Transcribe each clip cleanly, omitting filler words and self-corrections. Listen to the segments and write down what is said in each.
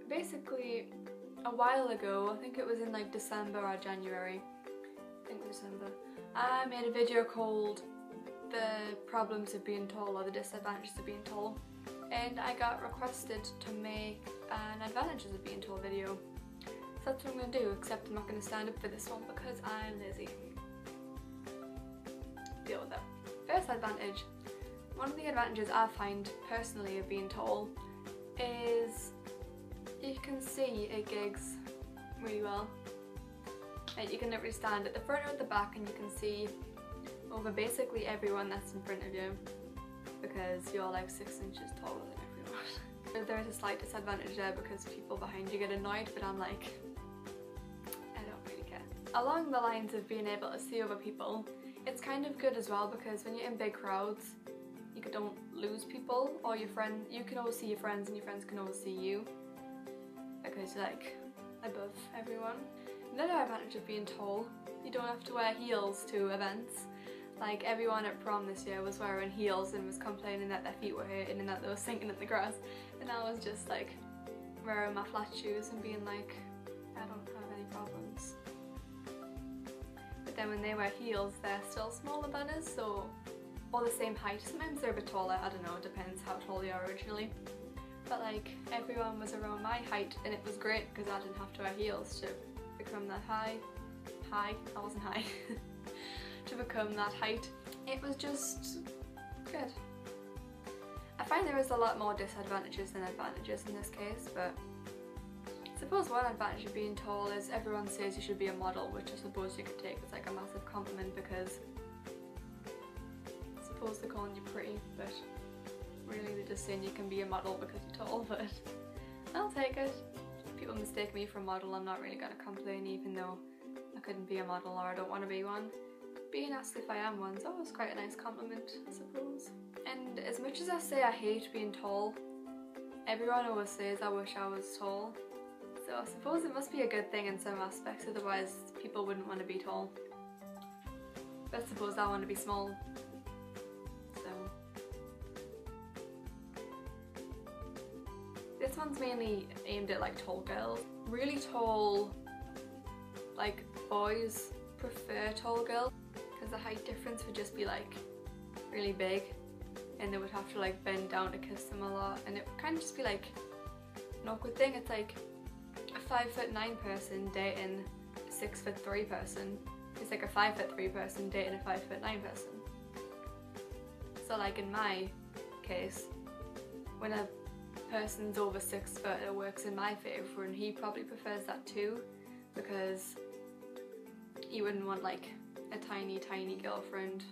basically a while ago, I think it was in like December or January, I think December, I made a video called The Problems of Being Tall or the Disadvantages of Being Tall, and I got requested to make an Advantages of Being Tall video. So that's what I'm going to do, except I'm not going to stand up for this one because I'm lazy. Deal with it. First advantage. One of the advantages I find personally of being tall is you can see at gigs really well. Like you can literally stand at the front or at the back and you can see over basically everyone that's in front of you because you're like 6 inches taller than everyone. There is a slight disadvantage there because people behind you get annoyed, but I'm like, I don't really care. Along the lines of being able to see other people, it's kind of good as well because when you're in big crowds you don't lose people or your friends. You can always see your friends and your friends can always see you because you're like above everyone. Another advantage of being tall, you don't have to wear heels to events. Like everyone at prom this year was wearing heels and was complaining that their feet were hurting and that they were sinking in the grass, and I was just like wearing my flat shoes and being like, I don't have any problems. But then when they wear heels, they're still smaller than us, so, or the same height. Sometimes they're a bit taller, I don't know, it depends how tall they are originally. But like everyone was around my height and it was great because I didn't have to wear heels to become that high. I wasn't high. To become that height. It was just good. I find there is a lot more disadvantages than advantages in this case, but I suppose one advantage of being tall is everyone says you should be a model, which I suppose you could take as like a massive compliment because I suppose they're calling you pretty, but really they're just saying you can be a model because you're tall, but I'll take it. If people mistake me for a model, I'm not really going to complain even though I couldn't be a model or I don't want to be one. Being asked if I am one is always quite a nice compliment, I suppose. And as much as I say I hate being tall, everyone always says I wish I was tall. So I suppose it must be a good thing in some aspects, otherwise people wouldn't want to be tall. But I suppose I want to be small. So this one's mainly aimed at like tall girls. Really tall, like boys prefer tall girls because the height difference would just be like really big and they would have to like bend down to kiss them a lot, and it would kind of just be like an awkward thing. It's like a 5'9" person dating a 6'3" person. It's like a 5'3" person dating a 5'9" person. So like in my case, when a person's over 6 foot, it works in my favour, and he probably prefers that too because he wouldn't want like a tiny girlfriend.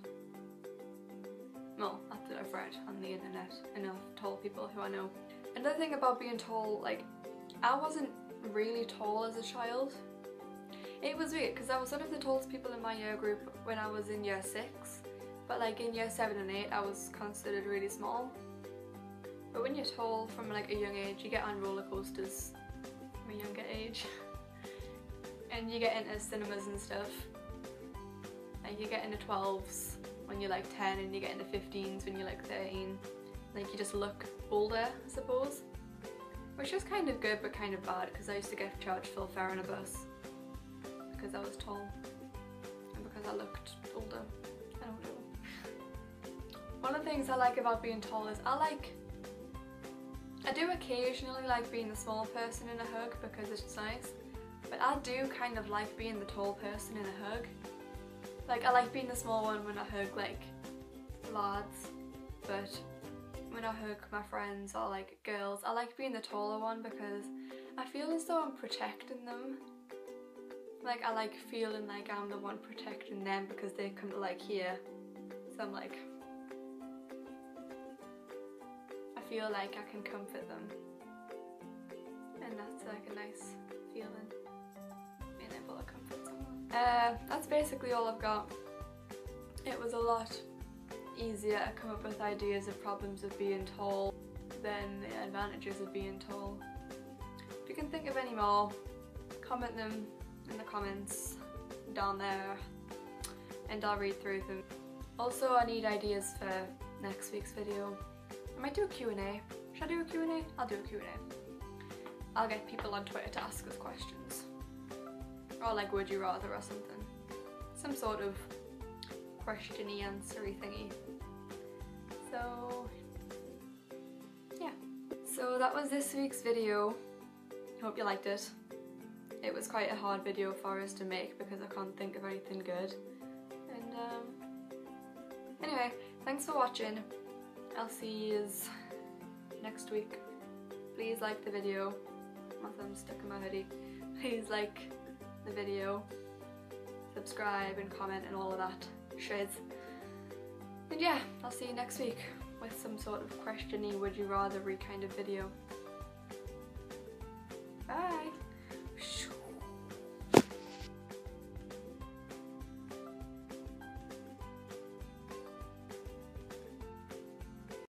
Well, that's what I've read on the internet, enough tall people who I know. Another thing about being tall, like I wasn't really tall as a child. It was weird because I was one of the tallest people in my year group when I was in year 6, but like in year 7 and 8 I was considered really small. But when you're tall from like a young age, you get on roller coasters from a younger age. And you get into cinemas and stuff. Like you get into 12s when you're like 10 and you get into 15s when you're like 13. Like you just look older, I suppose. Which is kind of good but kind of bad because I used to get charged full fare on a bus because I was tall and because I looked older. I don't know. One of the things I like about being tall is I do occasionally like being the small person in a hug because it's just nice. But I do kind of like being the tall person in a hug. Like I like being the small one when I hug like lads, but when I hug my friends or like girls, I like being the taller one because I feel as though I'm protecting them. Like I like feeling like I'm the one protecting them because they come to like here. So I'm like, I feel like I can comfort them. And that's like a nice feeling. Being able to comfort someone. That's basically all I've got. It was a lot easier to come up with ideas of problems of being tall than the advantages of being tall. If you can think of any more, comment them in the comments down there and I'll read through them. Also, I need ideas for next week's video. I might do a Q&A. Should I do a Q&A? I'll do a Q&A. I'll get people on Twitter to ask us questions. Or like would you rather or something. Some sort of question-y answery thingy. So yeah. So that was this week's video. Hope you liked it. It was quite a hard video for us to make because I can't think of anything good. And anyway, thanks for watching. I'll see you next week. Please like the video. My thumb's stuck in my hoodie. Please like the video, subscribe and comment and all of that shiz. And yeah, I'll see you next week with some sort of question-y would you rather kind of video.